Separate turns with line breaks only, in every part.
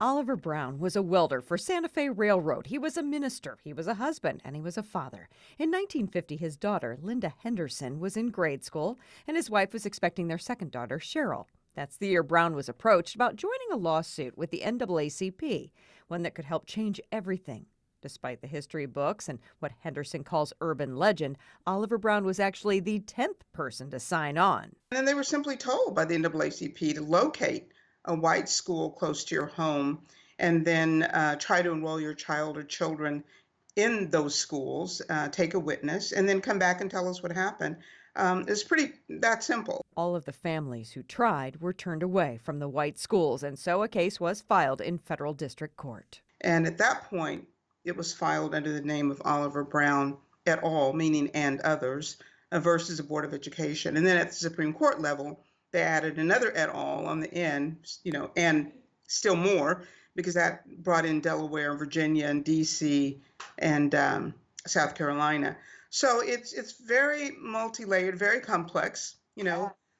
Oliver Brown was a welder for Santa Fe Railroad. He was a minister, he was a husband, and he was a father. In 1950, his daughter, Linda Henderson, was in grade school, and his wife was expecting their second daughter, Cheryl. That's the year Brown was approached about joining a lawsuit with the NAACP, one that could help change everything. Despite the history books and what Henderson calls urban legend, Oliver Brown was actually the 10th person to sign on.
And then they were simply told by the NAACP to locate a white school close to your home and then try to enroll your child or children in those schools, take a witness, and then come back and tell us what happened. It's pretty that simple.
All of the families who tried were turned away from the white schools, and so a case was filed in federal district court.
And at that point, it was filed under the name of Oliver Brown et al., meaning and others, versus the Board of Education. And then at the Supreme Court level, they added another et al. On the end, and still more, because that brought in Delaware and Virginia and DC and South Carolina. So it's very multi-layered, very complex,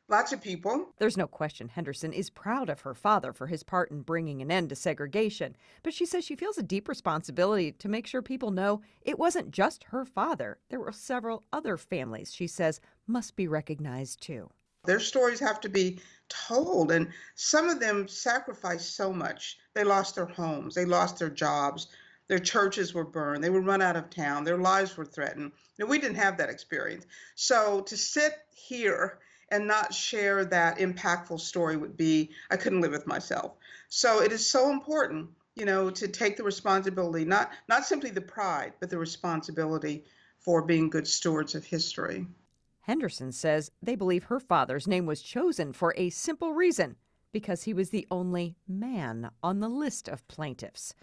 lots of people.
There's no question Henderson is proud of her father for his part in bringing an end to segregation, but she says she feels a deep responsibility to make sure people know it wasn't just her father. There were several other families she says must be recognized too.
Their stories have to be told, and some of them sacrificed so much. They lost their homes, they lost their jobs, their churches were burned, they were run out of town, their lives were threatened. We didn't have that experience. So to sit here and not share that impactful story would be, I couldn't live with myself. So it is so important, to take the responsibility, not simply the pride, but the responsibility for being good stewards of history.
Henderson says they believe her father's name was chosen for a simple reason, because he was the only man on the list of plaintiffs.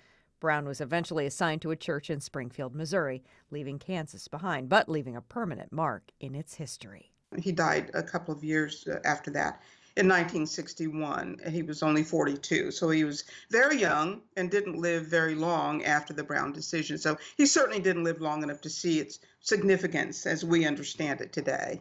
Brown was eventually assigned to a church in Springfield, Missouri, leaving Kansas behind, but leaving a permanent mark in its history.
He died a couple of years after that. In 1961, he was only 42, so he was very young and didn't live very long after the Brown decision. So he certainly didn't live long enough to see its significance as we understand it today.